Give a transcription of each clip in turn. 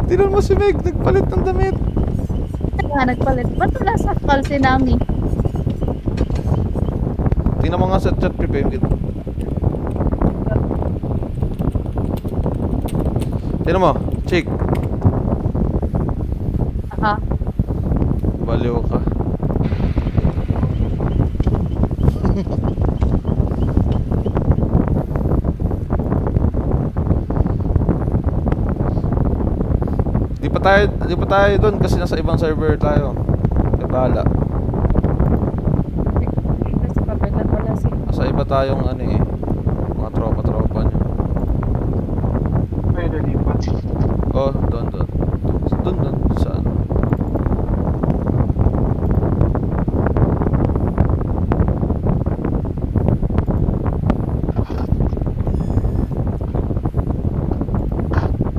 Tingnan mo si Meg, nagpalit ng damit. Nga, nagpalit. Ba't wala sa call si Nami? Tingnan mo nga sa chat, prepare kita. Tingnan mo, chick. Aha. Baliw ka. Di pa tayo doon kasi nasa ibang server tayo. Kaya bahala. Kasi kabila pala si... Nasa iba tayong ano eh. Mga tropa-tropa nyo. Pwede lipat. Oh, doon. Doon. Saan?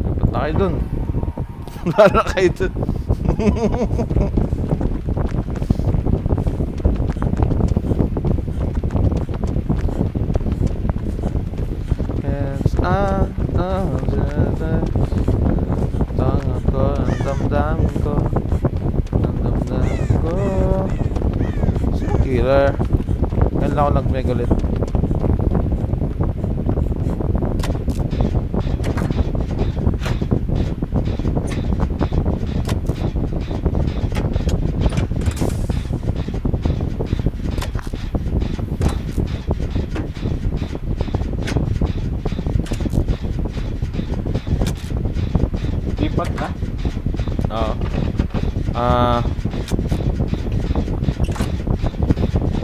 Lipat na kayo doon. Wala kayo doon. Tangan ko, ang damdamin ko. Ang damdamin ko. Sino killer? Ngayon lang ako nag-megalit. Lipat na. Oo.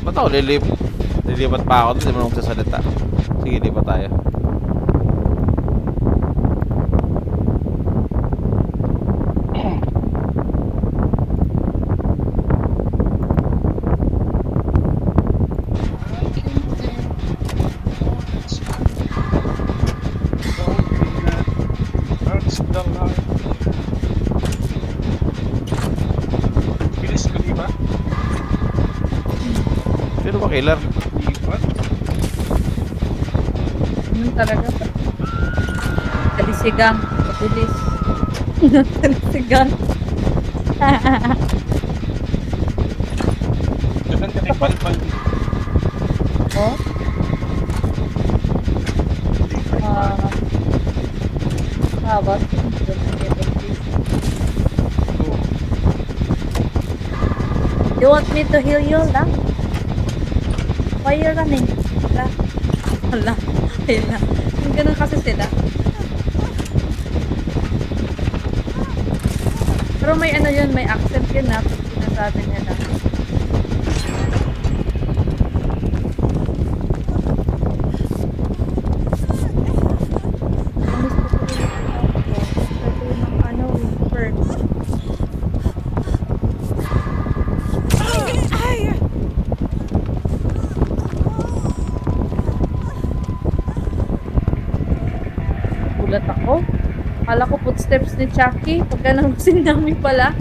Ba't ako lilipat pa ako doon, di mo nang magsasalita. Sige, lipat tayo. Bilis ko lipat. Sino ba killer? Lipat. Ano talaga? Talisigang. Mabilis. Talisigang. Diyan ka nagpalpal. Oh? What? You want me to heal you, lang? Why you running? Wala. Wala. Wala. Yung ganun kasi sila. Pero may ano yun, may accent yun na pag sinasabi niya na. Gulat ako. Akala ko footsteps ni Chucky. Pagka nagusin namin pala.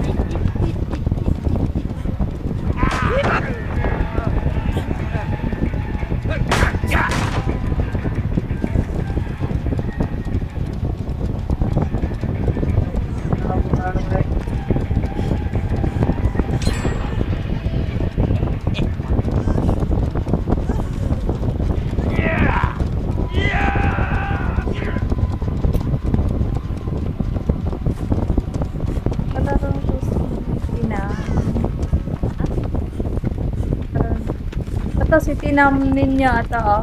Ito si Tinam Ninja ito oh.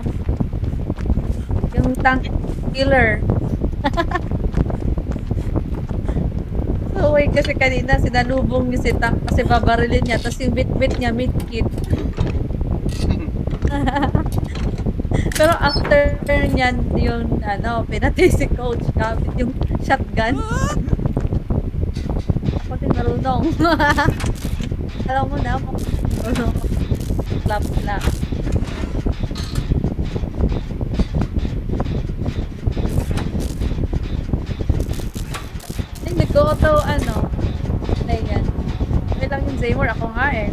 Yung tank killer. So wait, kasi kanina sinalubong niya si tank kasi babarilin niya tapos yung bit-bit niya mid-kit. Pero after niyan yung ano, pinatay si coach kapit yung shotgun. Ako din marunong. Alam mo na mo. Clap na. Hindi ko auto ano. Ayan. May lang yung Zaymor ako nga eh.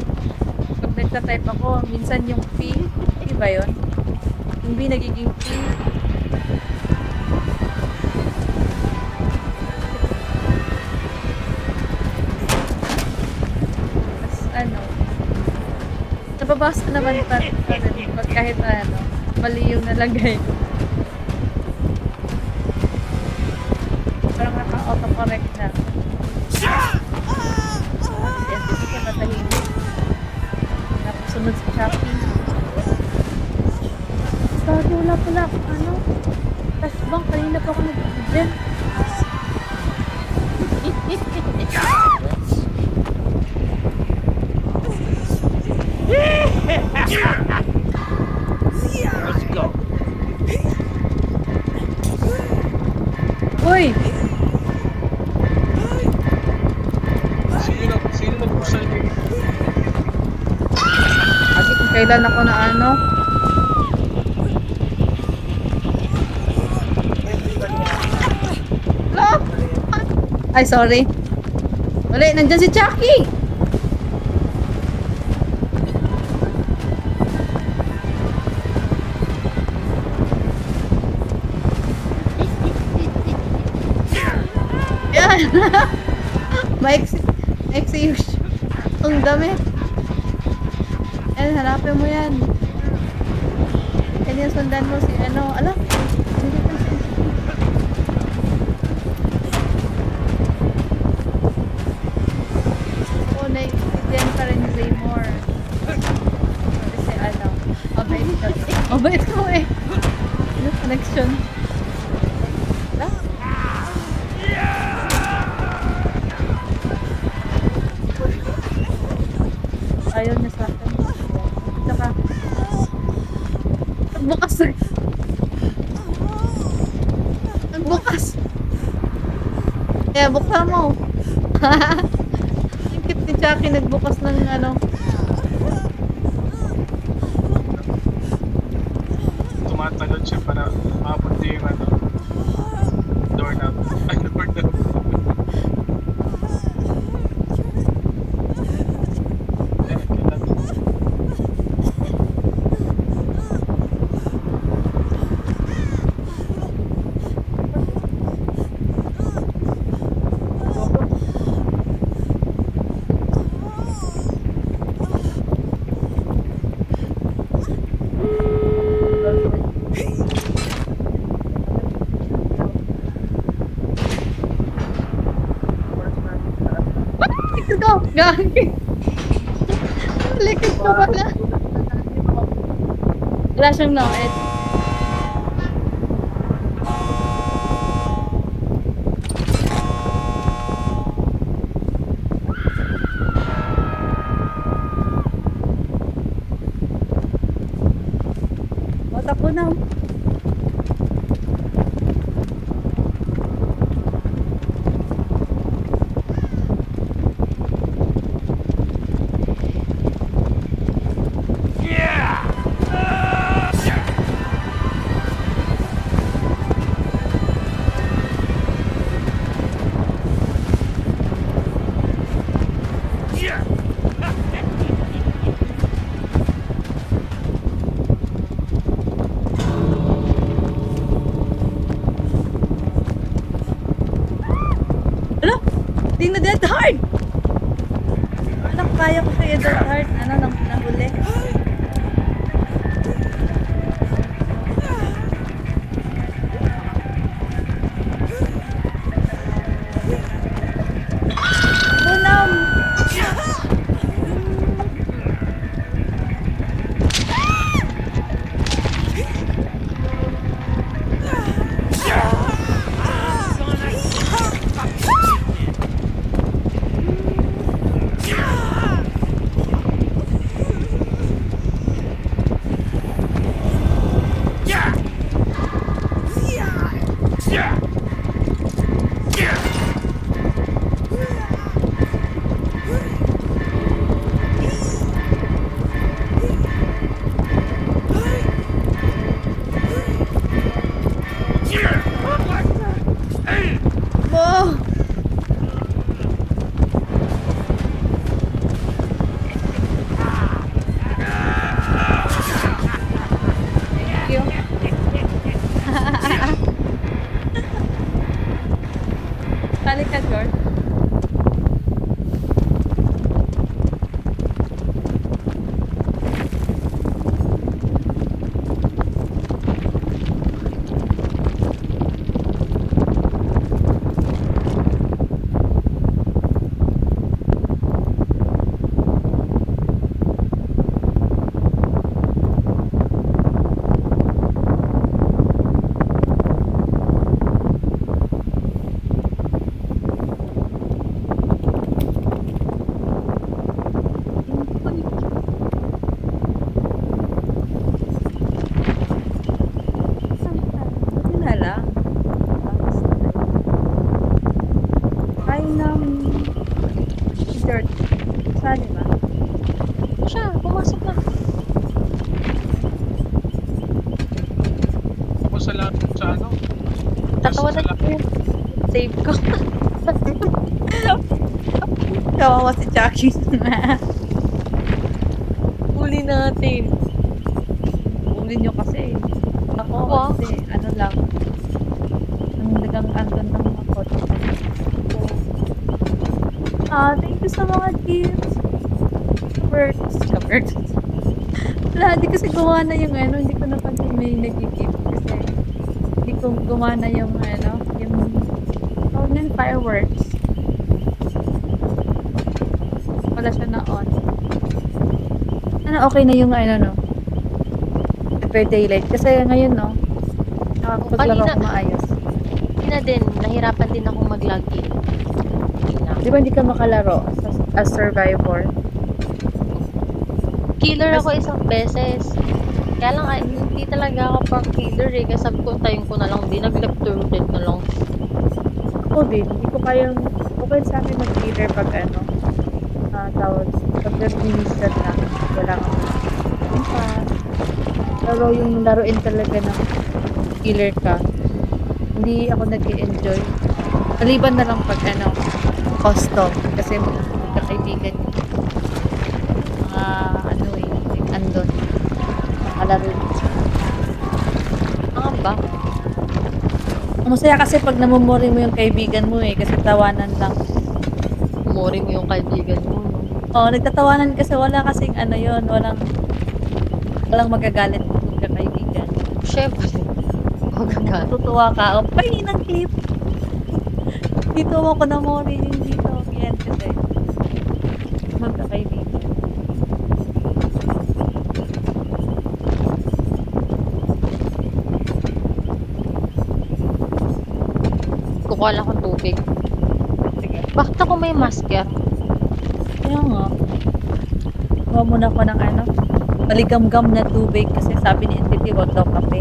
Pag nagta-type ako, minsan yung P, ba yun? Yung B nagiging P. nababasa naman pa rin pag kahit ano, mali yung nalagay. Parang naka-autocorrect na. Kasi hindi ka matahimik. Tapos sunod sa shopping. Bago wala pala ako ano. Tapos bang kanina pa ako nag-gym. Let's go. Uy! Sino nag-pursal mo? Kasi kung kailan ako na ano. Hello? Ay, sorry. Wala, nandyan si Chucky! Yan! Maiksi yung ang dami. Yan, hanapin mo yan. Yan yung sundan mo si ano. Ala? Hindi ka si... Oo, naiintindihan pa rin ni Zaymore. Kasi ano, mabait ka. Mabait mo eh. Ano connection? Ala? Ayaw niya sa akin. Saka, nagbukas na. Nagbukas. Kaya buksan mo. Ang cute ni Chucky, nagbukas ng ano. Tumatalon siya para maabot niya yung ano, doorknob. Ay, doorknob. Ayan, kailan. Likod ko! Gagi! Likod ko pala. Wala siyang noet. O, takbo na. Ala? Hindi na dead hard! Anak, kaya ko kaya dead hard. Ano, nahuli. Bunam! Saan ba? Siya, pumasok na. Ako sa lahat sa ano. Tatawa Sa na lahat. yun. Save ko. Kawawa si Chucky. Huli natin. Uli nyo kasi. Ako, Wow. hindi. Ano lang. Ang dagang andon ng mga kotse. Thank you sa mga gifts. Birds. Wala, hindi kasi gumana yung ano. Hindi ko napansin may nag-gift kasi hindi ko gumana yung ano, yung fireworks. Wala siya na on. Ano, okay na yung ano, no? Per daylight. Kasi ngayon, no? Nakakapaglaro Kanina- ako maayos. Hindi na din. Nahirapan din akong mag-login. Hindi na. Di ba hindi ka makalaro as survivor? Killer ako isang beses. Kaya lang, ay, hindi talaga ako pang killer eh. Kasi sabi ko, tayo ko na lang din. Nag-left to dead na lang. Ako din. Hindi ko kayang okay sa akin mag-killer pag ano. Tawag. Pag nag-mission na. Wala kang pass. Pero yung laruin talaga ng killer ka. Hindi ako nag-enjoy. Maliban na lang pag ano. Custom. Kasi magkakaibigan yung mga ano eh. Like, andon. Nakalaro. Ano ba? Ang masaya kasi pag namumuri mo yung kaibigan mo eh. Kasi tawanan lang. Umuri mo yung kaibigan mo. No? Oo, nagtatawanan kasi wala kasing ano yon, walang magagalit kung kaibigan. Siyempre. Magagalit. Matutuwa ka, pay ng clip. Dito ako na mo rin yung dito. Yan kasi. Magkakaibigan. Kukuha lang akong tubig. Sige. Bakit ako may masker? Kaya nga. Kuha muna ko ng ano, maligam-gam na tubig kasi sabi ni Entity, wag daw kape.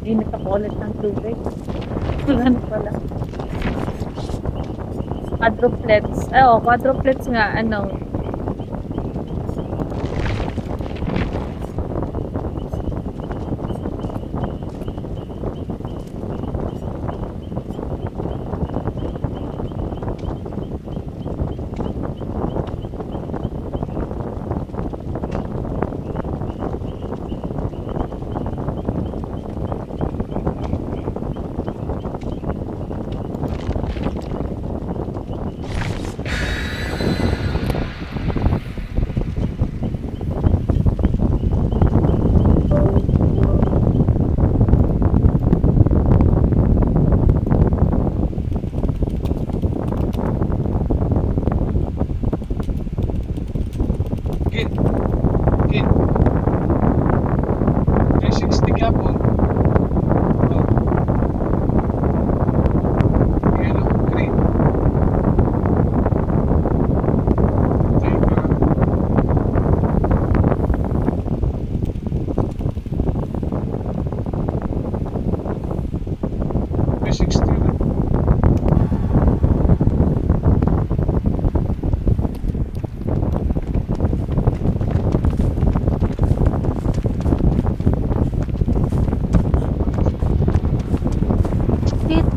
Naginit ako ulit ng tubig. Wala na pala. Quadruplets. Quadruplets nga, ano.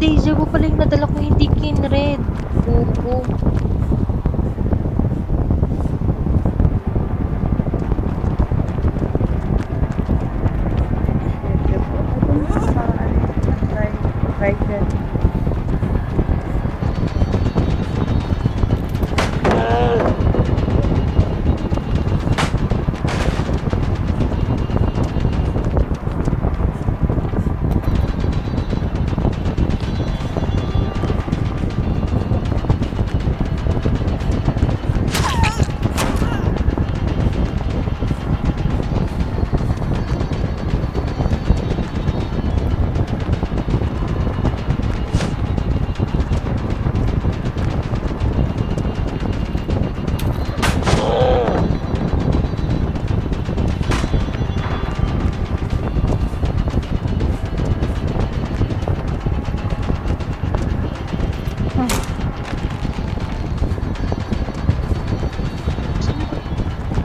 deja vu pala yung nadala ko, hindi kinred. Oo. Medyo po. Ano sa anti-Biden?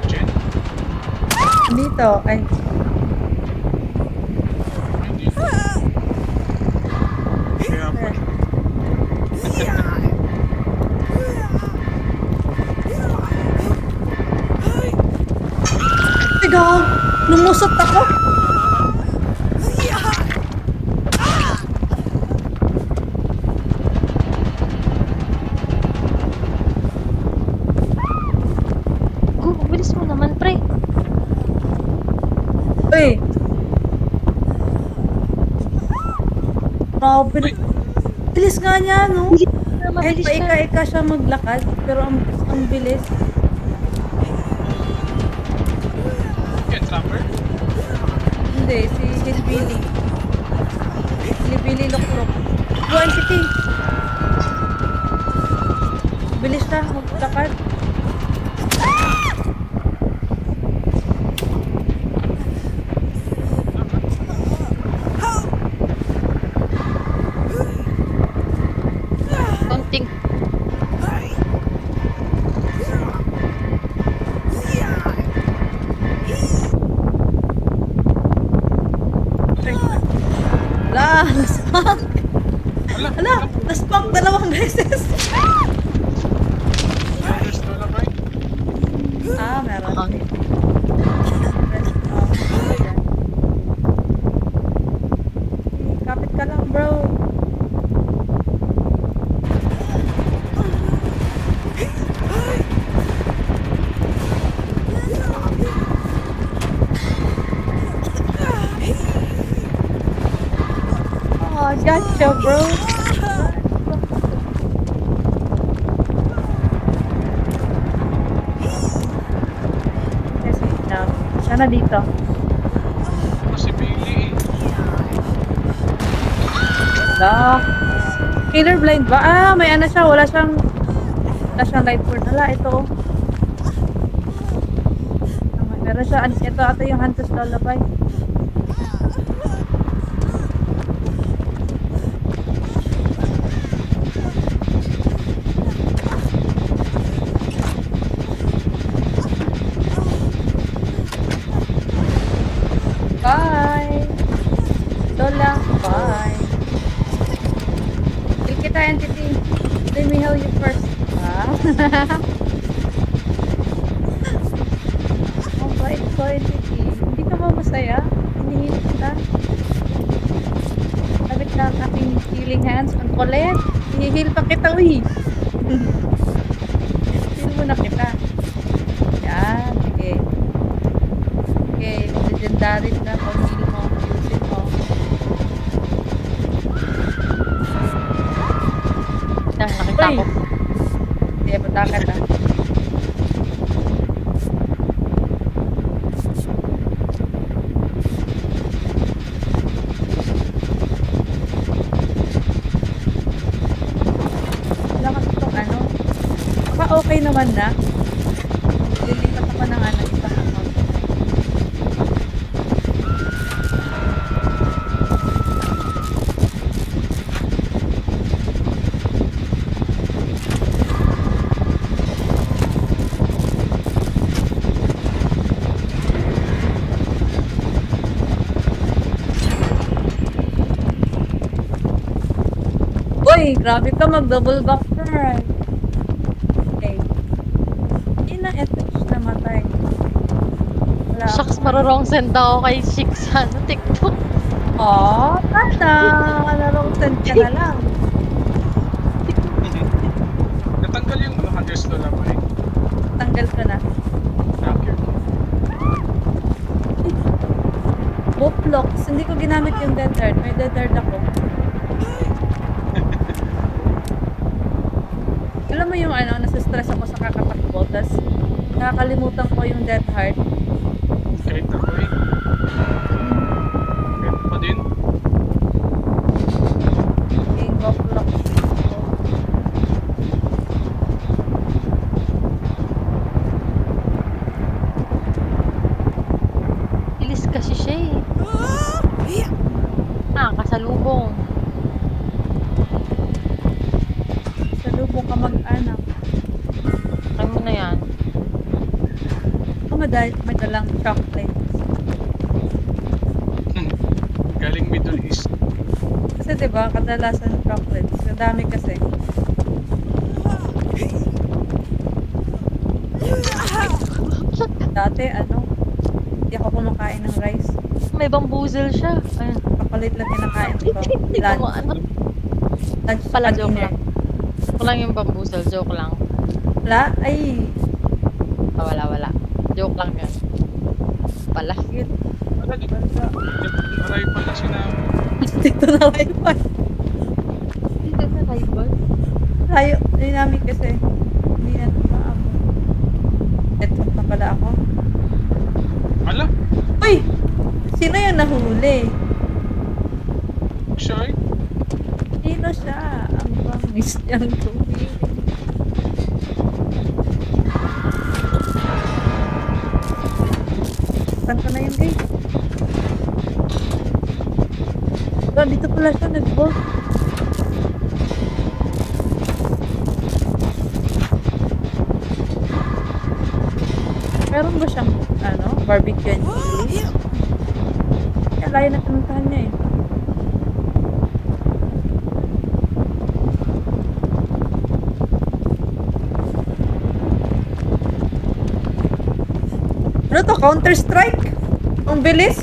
Jen? Dito, ay, Hindi. Kaya po. tiga, lumusot ako. Go, bilis mo naman, pre. Uy. Grabe. Uy. Bilis nga niya, no? Bilis na, Kahit mabilis pa siya. ika-ika siya maglakad, pero ang bilis. Yan, trapper? Hindi, si Hillbilly. Hillbilly Loklok. Go, entity! Bilis na, maglakad. Konting. Ala, naspak! Ala, Ala, naspak dalawang beses! There's no labay. Ah, meron. Ang Rest, ayan. Kapit ka lang, bro. Oh, gotcha, bro. Yes, no. Sana dito. Ito si Billy. Wala. Killer blind ba? Ah, may ano siya. Wala siyang light board. Hala, ito. Meron siya. Ito ata yung Hunter's Lullaby. Bye! Lola, bye! Kill kita, entity. Let me heal you first. Ah? Oh, bait ko, entity. Hindi ka ba masaya? Hinihil kita. Sabit na ang aking healing hands. Ang kulit. Hihil pa kita, uy. Heal mo na kita. Yan, sige. Okay, legendary na pag-heal mo. Usin mo. nakita Uy! ko. Hindi, patakan na. Wala kasi itong ano. Baka okay naman na. Lilipat ako ng ano, isang account. Uy, grabe ka mag-double back turn. Okay. Hindi na ethics namatay. Wala Shucks, akong- marurong send ako kay Chick sa ano, TikTok. Aw, sana. Larong send ka na lang. Natanggal yung ano, Hunter's Lullaby. Tanggal ko na. Okay. Boplocks. Hindi ko ginamit yung dead hard. May dead hard ako. Alam mo yung ano, nasa-stress ako sa kakatakbo. Tapos, nakakalimutan ko yung dead hard. Kahit ako eh. Kahit ako din. Yung boplocks. Bilis kasi siya eh. Kasalubong. Sa lubong ka mag-anak. Try mo na yan. Ako madalang chocolates. Galing Middle East. Kasi diba, kadalasan chocolates. Kadami kasi. Dati, ano, hindi ako kumakain ng rice. May bamboozle siya. Ayun. Chocolate lang kinakain ko. Hindi ko mo ano. Lunch Pala, pag joke dinner. lang. Joke lang yung bamboozle. Joke lang. Wala? Ay, Wala. Joke lang yan. Pala. shit. Wala din. Maray pala sinama. Dito na wifi. Dito na rival. Layo, dynamic kasi. Hindi na ito maabot. Network na pala ako. Ala, Uy! Sino yung nahuli? siya eh. Sino siya? Ang bangis niyang tumingin. Saan ka na yung gate? Dito pala siya nag-bolt. Meron ba siyang, ano, barbecue and chili? Kaya layo na pinuntahan niya eh. Ano to? Counter-Strike? Ang bilis?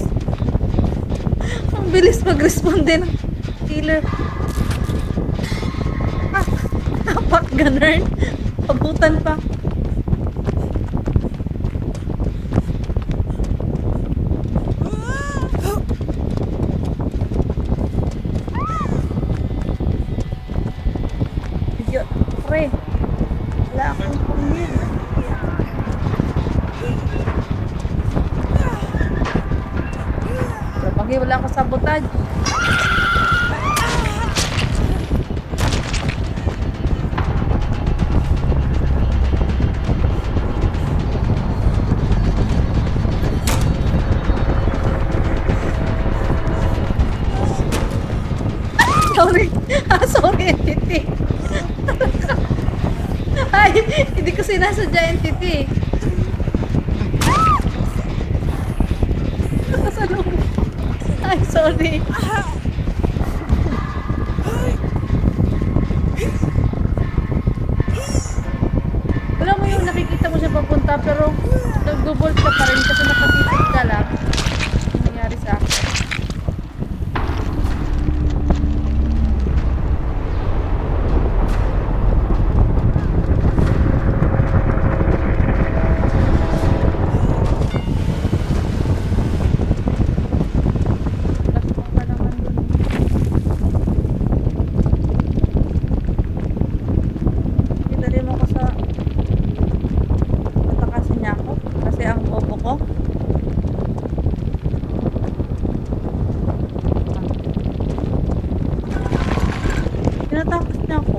Ang bilis mag-responde ng killer. Ah, napak ganun. Pabutan pa. Video. Pre. Wala akong pumil. Pagi wala akong sabotage. Sorry. Sorry, entity. Ay, hindi ko sinasadya entity. Nakasalubong. Ay, sorry. Alam mo yung nakikita mo siya papunta pero nag-bolt ka pa rin kasi nakatitig ka lang. Ano nangyari sa akin? Flashback ka naman dun. Idali mo ko sa natakasin niya ako kasi ang bobo ko. Tinatakas niya ako.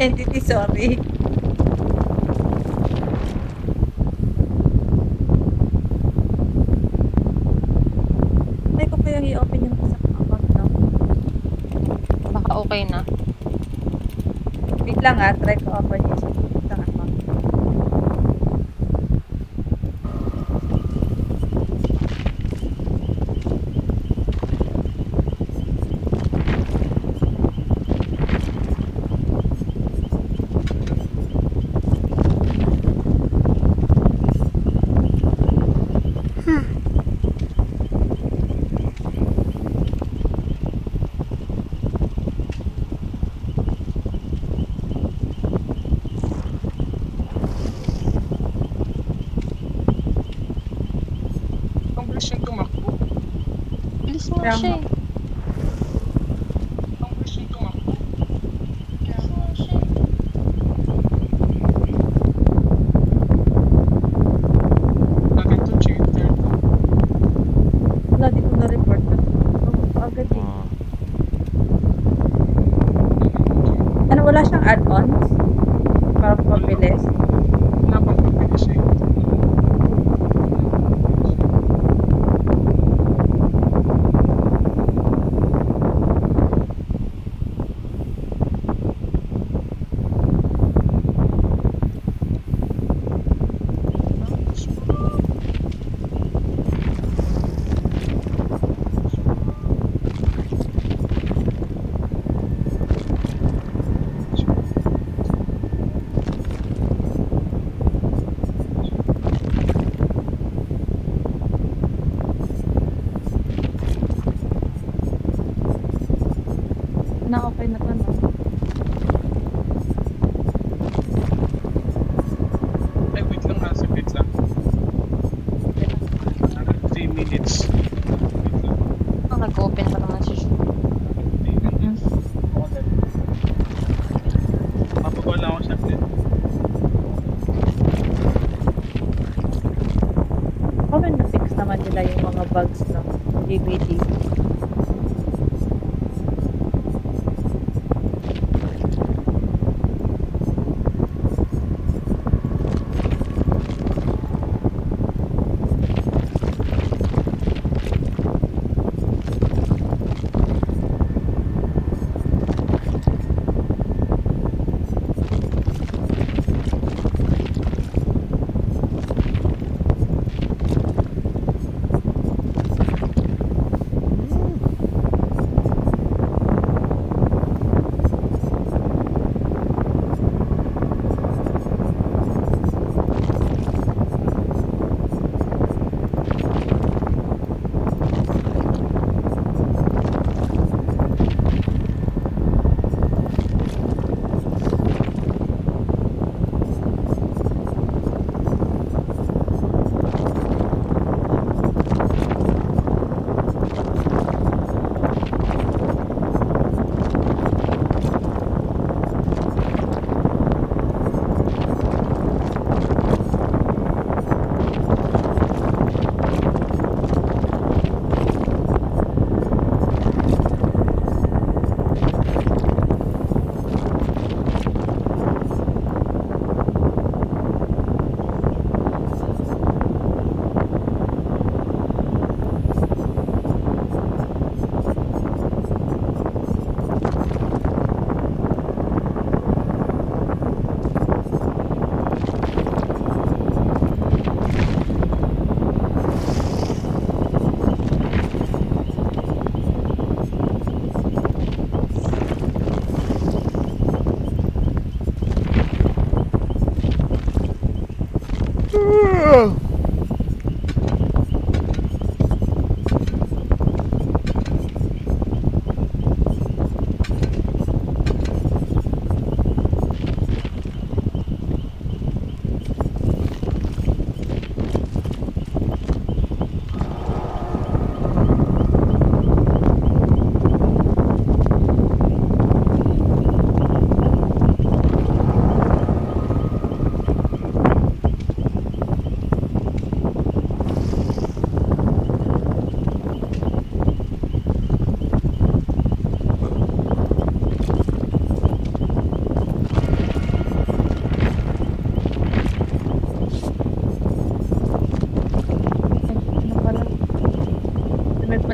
Entity, sorry. Try ko kayang i-open yung isa kong account now. Baka okay na. Wait lang ha, try ko open yung isang account. Bilis nga Kaya siya nga. eh. Ang gusto nito nga. Bilis nga siya eh. Natin to cheater to. Wala, di ko na-report na. Agad eh. Ah. Ano, wala siyang add-ons? Para mabilis? Wala pang mabilis eh. Na okay na to, no? Ay, wait lang ha. Wait lang. 3 minutes. Wait lang. Ang nag-open pa naman si Shu. 3 minutes. Okay na. Mapagawa lang ako saglit. Okay, na-fix naman nila yung mga bugs ng DVD.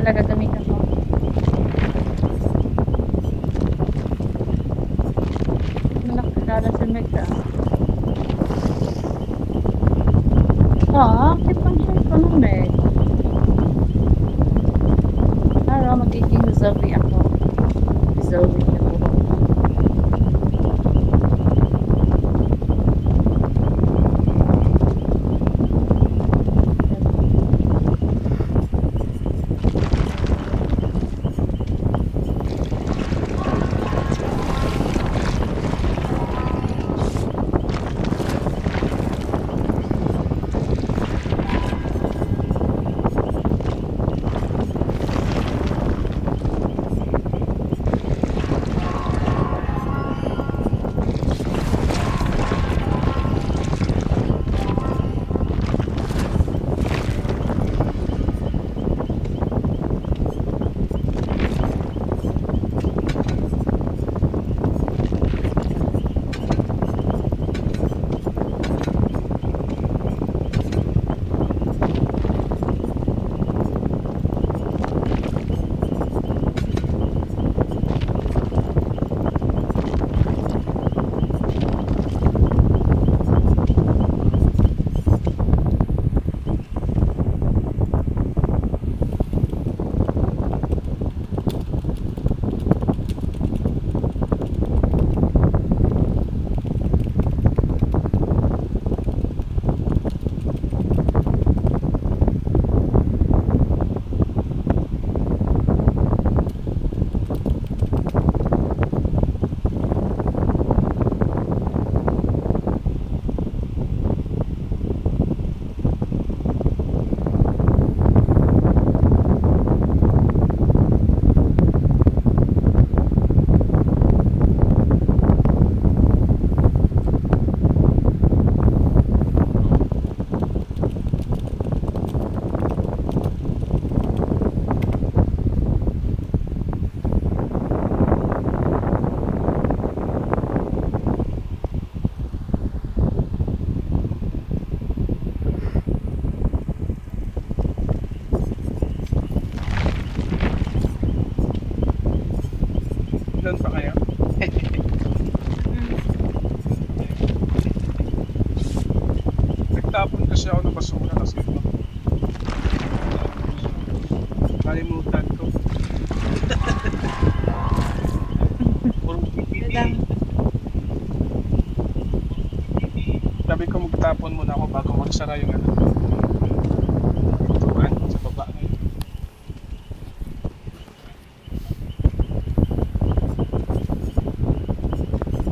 pala gagamitin ko. Nakakilala si Meg ah. Akit lang siya ito ng Meg. Magiging Zoe ako. Zoe na po. nakalimutan ko. Puro PPT. Lang. Sabi ko magtapon muna ako bago magsara yung ano. Tuan sa baba.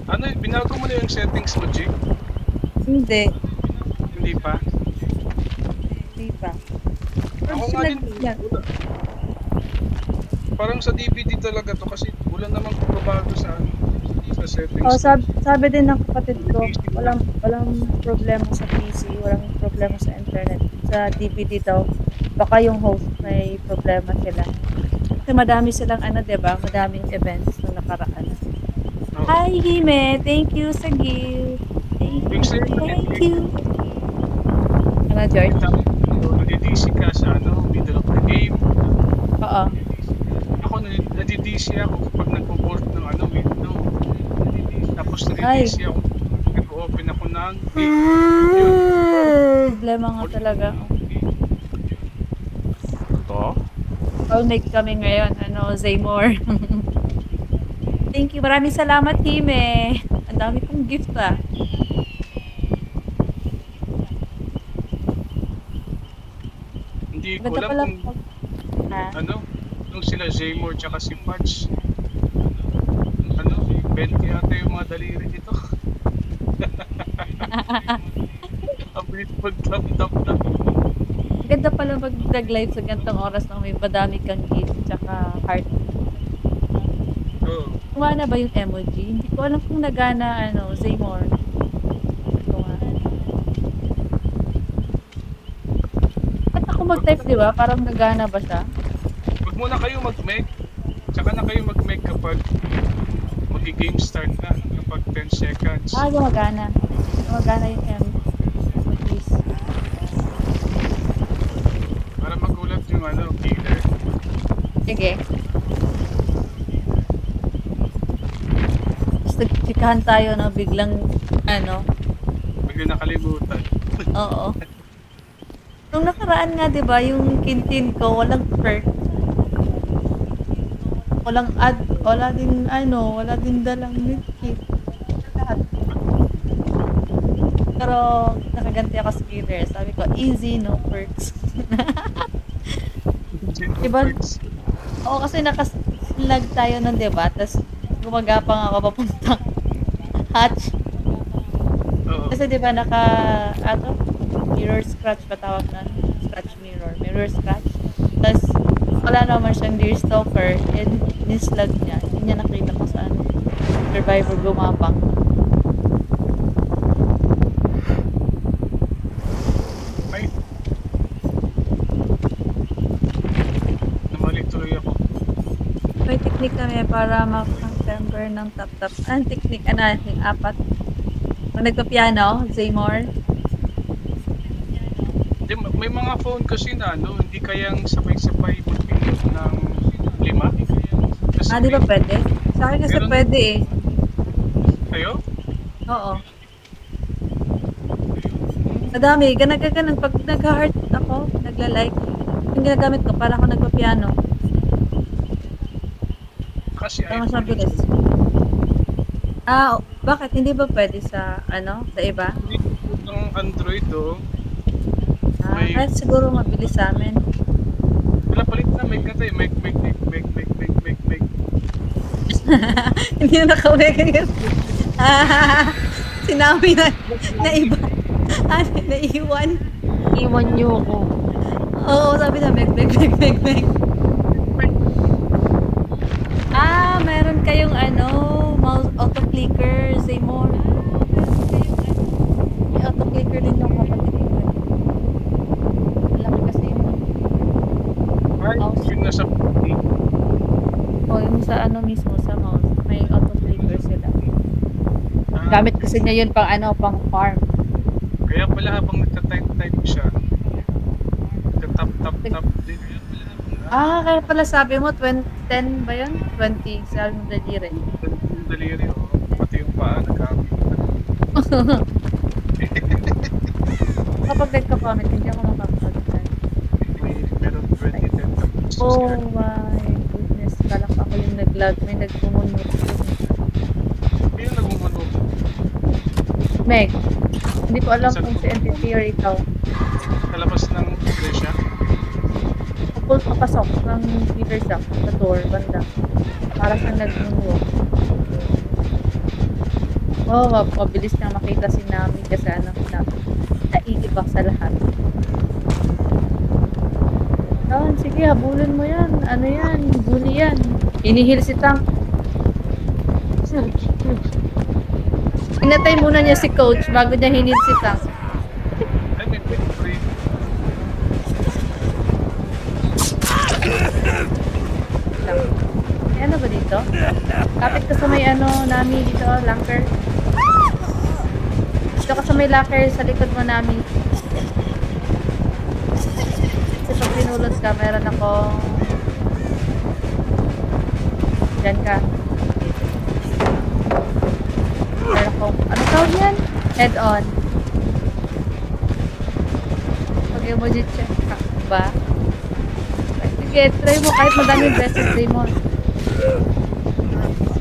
Ano, binago mo na yung settings mo, G? Hindi. Hindi pa? Hindi pa. Ako nga din. Yan. Parang sa DVD talaga to kasi wala namang pagbabago sa ano, sa settings. Oh, sabi din ng kapatid ko, walang problema sa PC, walang problema sa internet. Sa DVD daw, baka yung host may problema sila. Kasi madami silang ano, 'di ba? Madaming events na nakaraan. Oo. Hi, Hime. Thank you sa gift. Yung sa'yo, Thank you. Ano, George? Nadi-DC ka sa ano, middle of the game. Oo. Ako nadi-DC ako kapag nagpo-port ng ano, window. Tapos Ay. nadi-DC ako. Nag-open ako ng game. Yun. Problema nga talaga. Ito? All make kami ngayon. Ano, Zaymore. Thank you. Maraming salamat, Hime. Ang dami kong gift, ah. Hindi ko Ganda alam pala. kung Ha? ano, nung sila Zaymore tsaka si Patch. Ano, 20 ata yung mga daliri nito. Ang bilis mag-tap-tap na. Ganda pala mag-live sa gantong oras na may madami kang gift tsaka heart. Oo. Kumana ba yung emoji? Hindi ko alam kung nagana, ano, Zaymore. Ito nga. At ako mag-type, di ba? Parang nagana ba siya? Huwag muna kayo mag-make. Tsaka na kayo mag-make kapag mag-game start na. Kapag 10 seconds. Ah, gumagana. Gumagana yung emojis. Para magulat yung ano, killer. Sige. Tapos nagchikahan tayo na biglang, ano, Bigla nakalimutan. oo. Nung nakaraan nga, di ba, yung kintin ko, walang perk. Walang ad, wala din, ano, wala din dalang medkit. Lahat. Pero, nakaganti ako sa killer. Sabi ko, easy, no perks. Diba? Oo, kasi nakaslag tayo nun, di ba? Tapos, gumagapang ako papuntang hatch. Oo. Kasi di ba mirror scratch pa tawag na, scratch mirror scratch. Tapos wala naman siyang deer stalker and nislag niya. Hindi niya nakita kung saan survivor gumapang. Ay. Namali tuloy ako. May technique kami para maka-temper ng tap-tap. Anong technique? Ano? Yung apat? Kung nagpa-piano, Zaymore. Di, may mga phone kasi na ano, hindi kayang sabay-sabay magpindot ng 5. Kasi Ah, di ba pwede? Sa akin kasi Meron- pwede eh. Kayo? Oo. Madami. Ganag-ganag. Pag nag-heart ako, nagla-like, yung ginagamit ko para ako nagpa-piano. Kasi Para mas mabilis. Ah, bakit? Hindi ba pwede sa, ano, sa iba? ng Android Ah, May- kahit siguro mabilis sa amin. wala palit na, make na tayo, make. Hindi na nakawega yun. Ah, sinabi na iba. Ah, naiwan. Iwan niyo ako. Oo, sabi na, meg. Ah, meron kayong ano, mouse auto-clicker, Zaymore. May auto-clicker din yung kapatid ko. Malaki kasi yung, Ay, Mouse. yung nasa o yung sa ano mismo, sa mouse, may auto-clicker sila. Ah, Gamit kasi niya yun pang ano, pang farm. Kaya pala habang nagta-type siya, nagta-tap din. Ah, kaya pala sabi mo, 10 ba yun? 20 sa yung daliri. Yung daliri, pati yung paa, nagkakit. Kapag nagka-comment, hindi ako makakapag-type. Meron 20 tapos Oh my goodness. Kala ko ako yung nag-lag. May nagmumunod. Hindi yung nagmumano. Meg, hindi ko alam kung si entity or ikaw. Sa labas ng iglesia. Papasok ng Peter Jack sa door, banda. Para siyang nag-moonwalk. Oh, mabilis niyang makita si Nami kasi ano, naiibak sa lahat. Yan, sige, habulin mo yan. Ano yan? Bully yan. Hinihil si Tank. Inatay muna niya si Coach bago niya hinil si Tank. Ay, may quick break. Lang. May ano ba dito? Kapit ka sa may ano, Nami dito, locker. Dito ka sa may locker, sa likod mo, Nami. Kasi pag pinulot ka, meron akong... Diyan ka. Meron akong... Ano tawag yan? Head on. Pag-emoji check ka ba? Sige, try mo kahit madaming beses, try mo.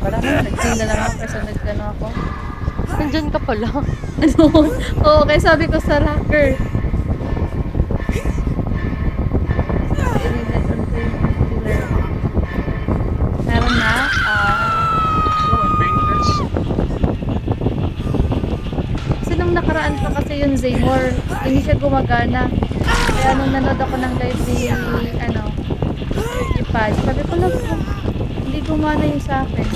Wala mo, nag-sing na lang ako kasi nag-ano ako. Nandyan ka pala. Ano? Oo, kaya sabi ko sa locker. Meron na. Oh, painless. Kasi nung nakaraan pa kasi yung Zaymore, hindi siya gumagana. Kaya nung nanood ako ng live ni, Ipad, sabi ko lang po, hindi gumana yung sa akin.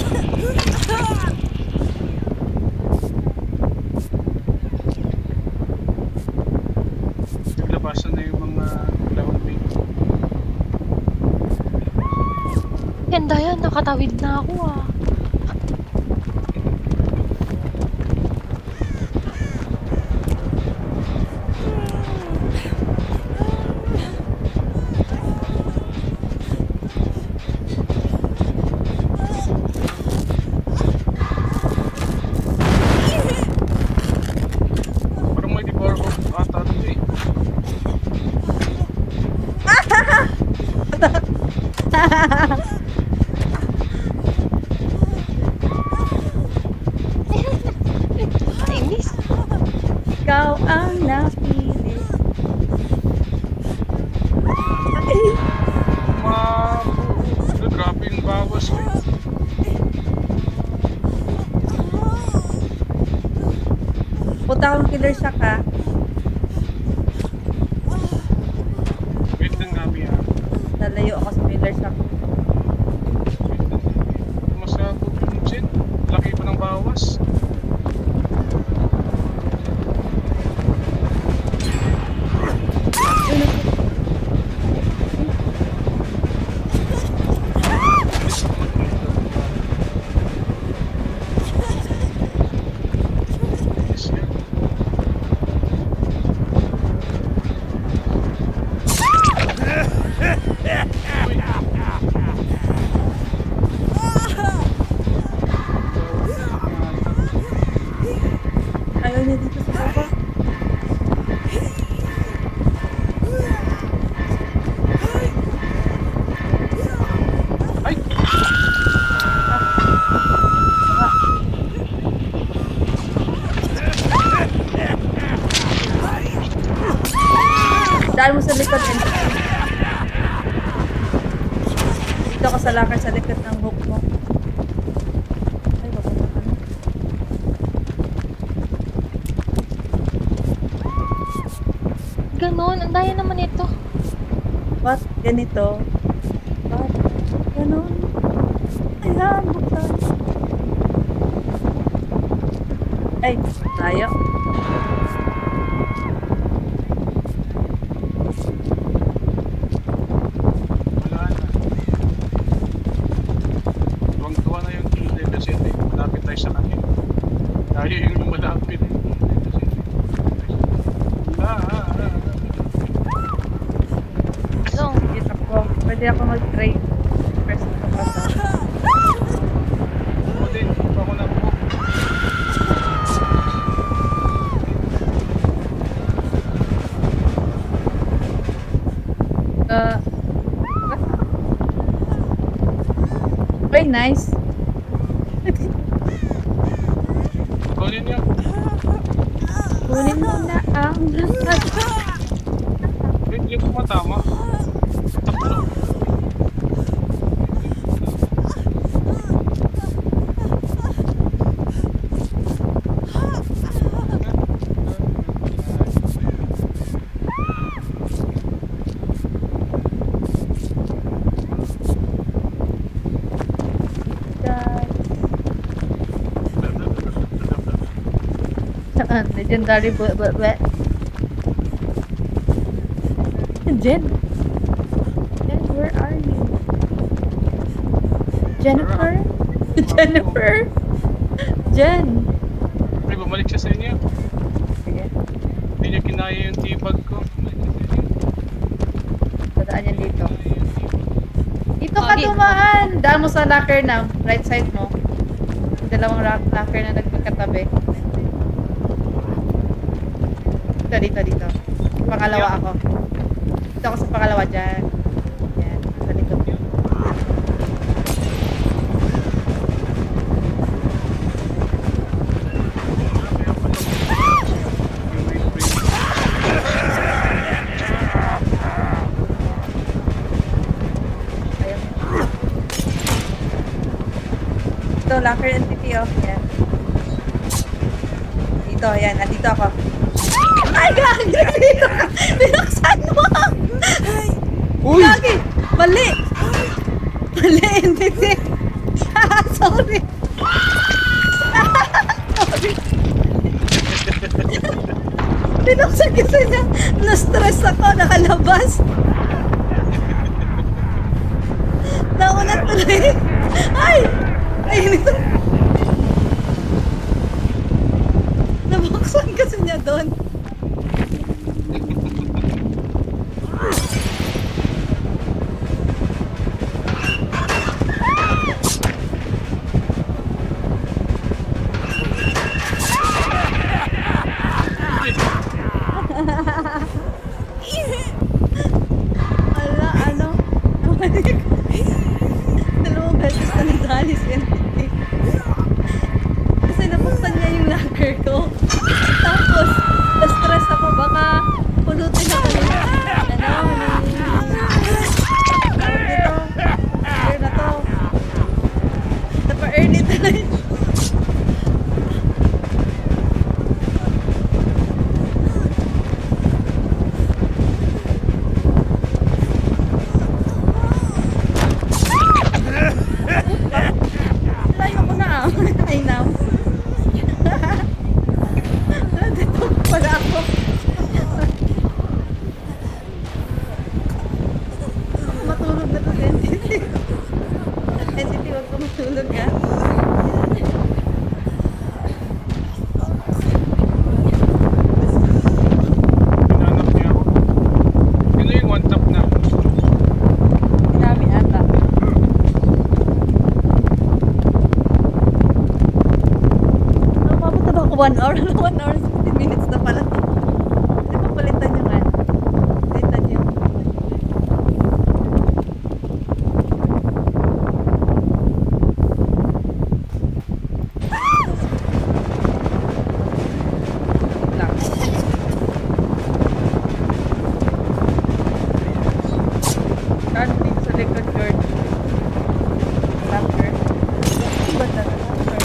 Naglabasan na yung mga lawan main. Ganda yan, nakatawid na ako ah. Parang may devour of ata dito eh. Ay, miss. Ikaw ang napili. Grabe yung bawas ko. Puta akong killer shock ha. Wait lang namin ha. Lalayo ako sa killer shock. Masabot yung jet. Laki pa ng bawas. Yes, yan. Ayaw niya dito sa baba. Ay! Daan mo sa likod. Dito ka sa locker sa likod ng hook mo. Ay, bababa ka na. Ganon, ang daya naman ito. What? Ganito? What? Ganon? Ayan, buksan. Ay, tayo. Wala na. Tuwang-tuwa na yung level 7. Malapit tayo sa kanya. Tayo yung malapit. So, Kita ko. Pwede ako mag-trade. Press ko pa sa... Ako din. Ako na po. Uh, Ay, nice. Kunin niyo. Kunin mo na ang lahat. Hindi ko matama. Takbo. Legendary Jen? Jen, where are you? Jennifer? Jennifer? Jen? Ay, bumalik siya sa inyo. Sige, Hindi niya kinaya yung tibag ko. dadaan yan dito. Dito ka Okay. dumaan! Daan mo sa locker na, right side mo. Yung dalawang locker na nagpagkatabi. Dito. Pangalawa ako. Dito ako sa pangalawa dyan. Yan, sa likod mo. Ayaw mo. Ito, locker entity oh. Yan. Dito, yan. Andito ako. Ay, gagi! Binaksan mo! Uy! Gagi! Mali! Mali, entity! Sorry! Sorry! Binuksan kasi niya. Na-stress ako, nakalabas. Nauna tuloy. Ay! Ay, nito. Nabuksan kasi niya doon. Ala, ano? Dalawang beses na nagdali si entity. Kasi nabuksan niya yung locker ko. Tapos, na-stress ako. Baka pulutin ako ni... Tawag dito. Clear na to. Napa-early tuloy. Layo ko na. Ay, now. Dito pala ako. Matulog na to, entity. Entity, huwag ka matulog, ha? Hinanap niya ako. Yun na yung one tap na. Sinabi ata. Umabot na ba ako 1 hour? 1 hour, 60 minutes na pala. Di ba palitan yung ano? Palitan yung... lang. Saan dito sa likod, George? Locker. Ba't na locker?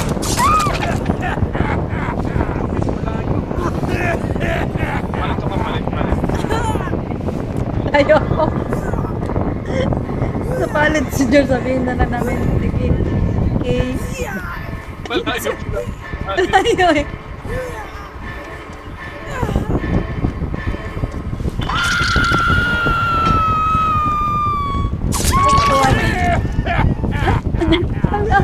Palit ako, palit. Ayoko. Sa palit si George, sabihin na lang namin. Sige. Okay. Malayo pala. Ayaw eh. Hala.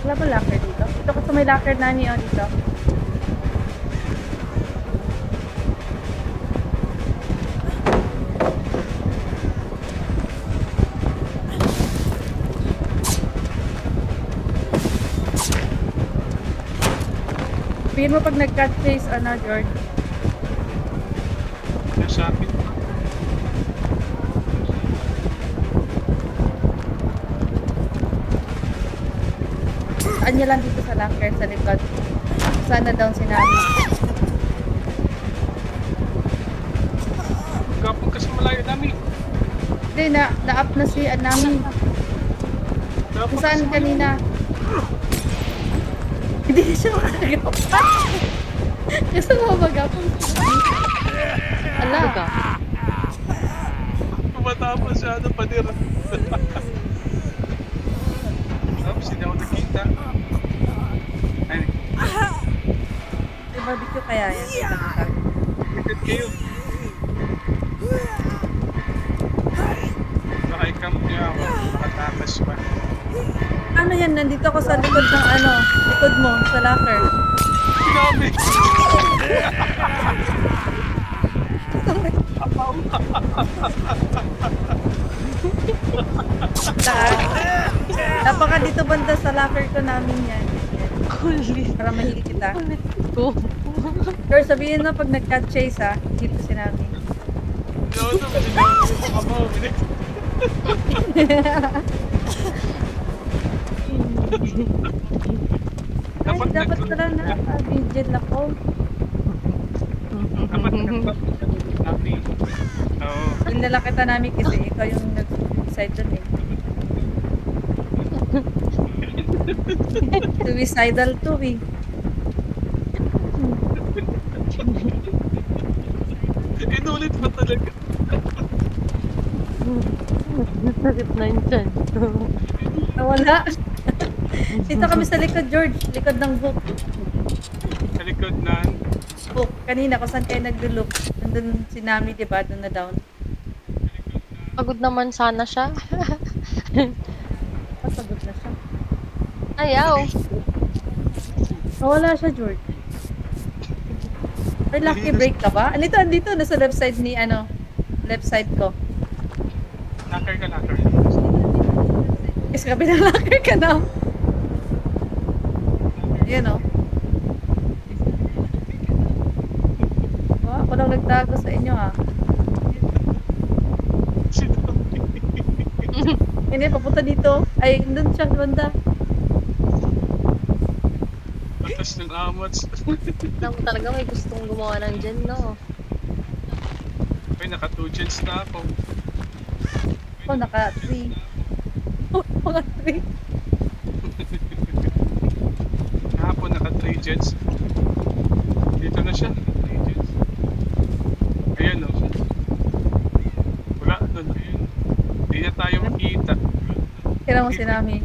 Wala ba locker dito? Dito ko sa may locker nani o dito. Sabihin mo pag nag-cut chase, George. Nasa akin. Saan niya lang dito sa locker sa likod. Sana daw sinabi. Kapag kasi malayo namin. Hindi, na-up na si Anami. Kung saan kanina? Hindi siya makagawa. Gusto mo magapang Ala. Talaga. Tumatapos siya, padir. Tapos hindi ako nakita. Ay, May barbecue kaya yan? Kita-kita. nakit kayo. Baka i-camp niya ako. Makatakas pa. Ano yan? Nandito ako sa likod ng likod mo, sa locker. Sinabi! Napaka dito banda sa locker ko namin yan. Kulit. Para mahili kita. Kulit ko. Girl, sabihin mo pag nag-cut chase ha, dito si Nami. Sinabi ko, sinabi ko, kamaw. Ay, Dapat dapat nag- pala na-vigil ako. Dapat nag-club namin. Oo. Kilala kita namin kasi ikaw yung nag-suicide dun eh. Suicidal to eh. Inulit pa talaga. Sakit na yun dyan. Nawala. Dito kami sa likod, George. Likod ng book. Sa likod na. Book. Kanina, kung saan kayo nag-loop. Nandun si Nami, di ba? Doon na down. Pagod naman sana siya. Pasagod na siya. Ayaw. Nawala siya, George. May lucky break ka ba? Andito, andito. Nasa left side ni, left side ko. Locker ka, locker. Kasi kabilang locker ka na. Yan o. Oh, ako lang nagtago sa inyo ha. Sinabi. Hindi, papunta dito. Ay, doon siya, banda. Batas ng amats. Alam mo talaga may gustong gumawa ng dyan, no? Ay, naka 2 gens na ako. Oh, naka 3. Oh, mga 3. Kahapon naka 3 gens. Dito na siya. 3 gens. Ayan o. Wala doon. Hindi na tayo makita. Kira mo si Nami.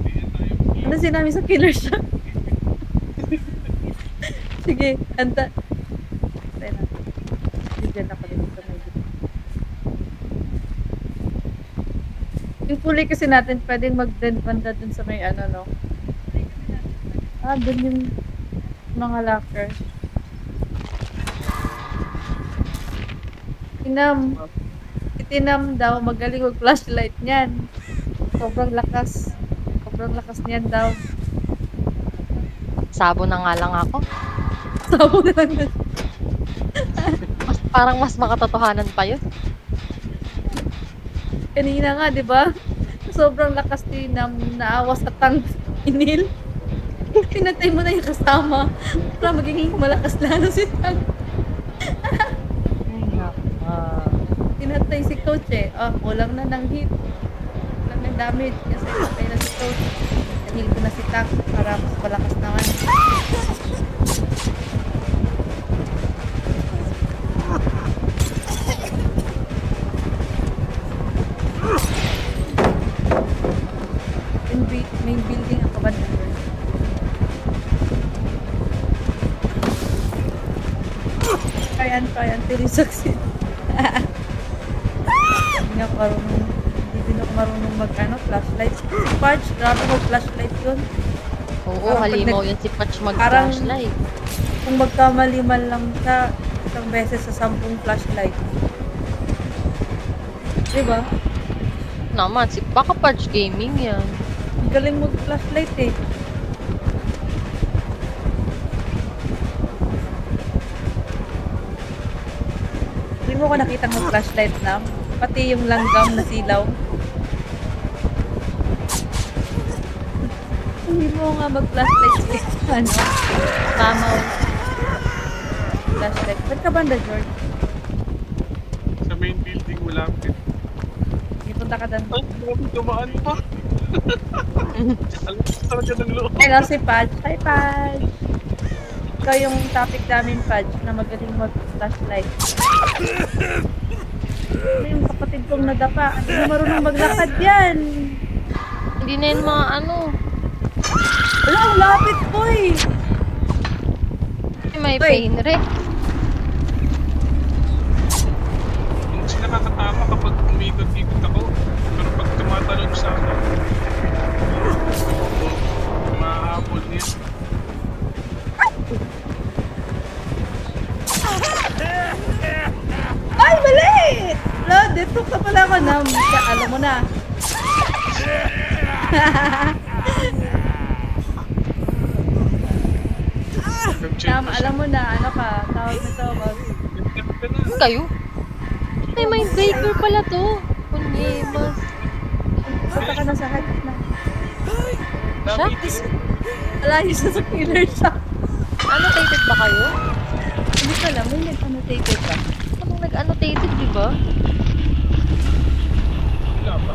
Ano si Nami sa killer siya? Sige, anta. Tayo na. Bigyan ako dito sa may dito. Yung pulley kasi natin, pwedeng mag-blend banda dun sa may no? Dun yung mga locker. Itinam daw, magaling mag flashlight niyan. Sobrang lakas. Sobrang lakas niyan daw. Sabo na nga lang ako. Sabo na lang na. Parang mas makatotohanan pa yun. Kanina nga, di ba? Sobrang lakas din na naawa sa tank inil. Pinatay mo na yung kasama para magiging malakas lalo si tank. Pinatay si coach eh. Kulang na ng hit. Kulang ng damage kasi patay na si coach. Nahil ko na si tank para mas malakas naman. Main building ang kabanda. Kayan, pero succeed. Hindi ako marunong flashlight. Si Parch, grabe mag-flashlight yun. Oo, Parang pag halimaw nag- yan si Patch parang- mag-flashlight. Kung magkamali man lang siya, isang beses sa 10 flashlight. Diba? Naman, baka Patch Gaming yan. Ang galing mag-flashlight eh. mo ko nakita ng flashlight na? Pati yung langgam na silaw. Hindi mo nga mag-flashlight sa ano? Mamaw. Flashlight. Ba't ka banda, George? Sa main building, malapit. Hindi punta ka doon. Ay, grabe, dumaan pa. Alam ko talaga ng loob. Hello, si Patch. Hi, Patch. Ikaw yung topic namin, Patch, na magaling mag-flashlight. Ano yung kapatid kong nadapa? Hindi na marunong maglakad yan. Hindi na yun mga ano. Wala, ang lapit po eh. May Uy. pain re. Hindi sila nakakatama kapag umikot-ikot ako. Pero pag tumatalon sa akin, mahabol niya. Ay, mali! Wala, dito ka pala ako na. Alam mo na. Nam, alam mo na, ano ka, tawag nito, mag... Kayo? Ay, may breaker pala to. Kunyemas. Punta ka na sa head na. Shucks. Alayos na sa killer siya. Annotated ba kayo? Hindi ko alam, may nag-annotated ka. Anong nag-annotated, di ba? Wala ba?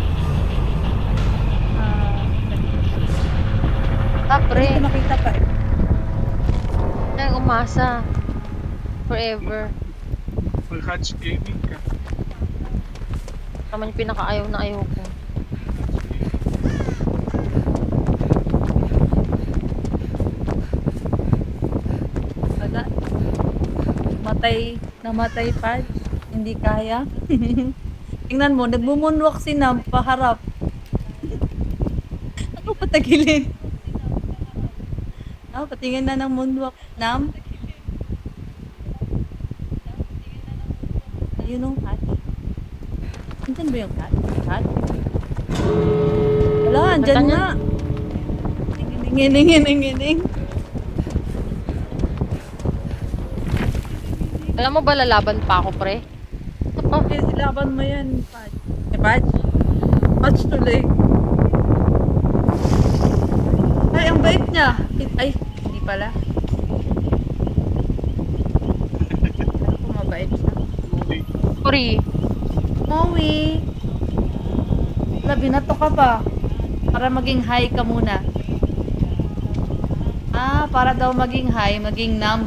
Tapre. Hindi ko makita pa eh. Nang umasa. Forever. Mag-hatch gaming ka. Naman yung pinakaayaw na ayaw ko. Wala. Namatay pa. Hindi kaya. Tingnan mo, nagmumunwak si Nam paharap. Ako patagilin. Patingin na ng moonwalk. Nam? Ayun yung cat. Andyan ba yung cat? Cat? Wala, andyan Tanya. na. Ngining. Alam mo ba lalaban pa ako, pre? Apa? Ilaban mo yan, Patch. Patch? Patch tuloy. Ay, ang bait niya. Ay, hindi pala. Ako mabait siya. Uli. Free. Maui. Wala, binato ka pa. Para maging high ka muna. Para daw maging high, maging numb.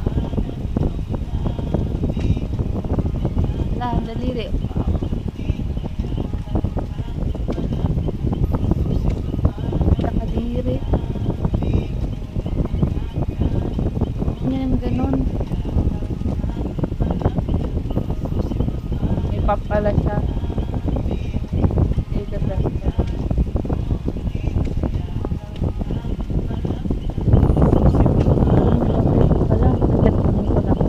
Wala, daliri. Nakadiri. Yan, ganun. May papala siya. May ganda siya. Wala, nagkatanin ko lang.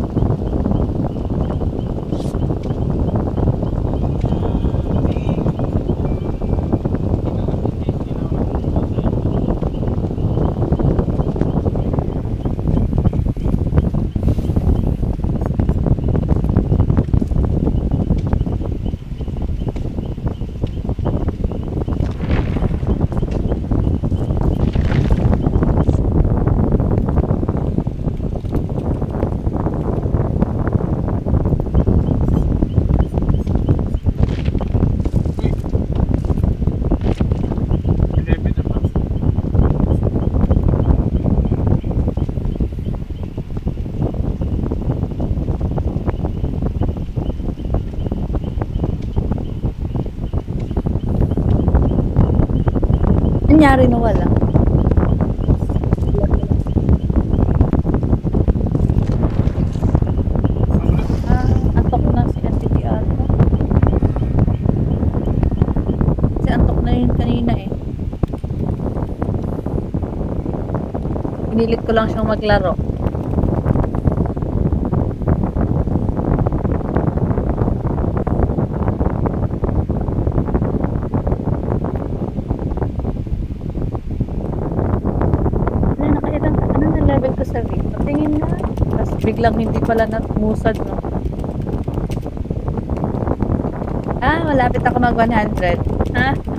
Uy. 11 na ba? Nangyari na wala. Antok na si Auntie Ata. Si antok na yun kanina eh. Pinilit ko lang siyang maglaro. Ano na level ko sa vape? Patingin na. Tapos biglang hindi pala namusad, no? Malapit ako mag 100. Ha?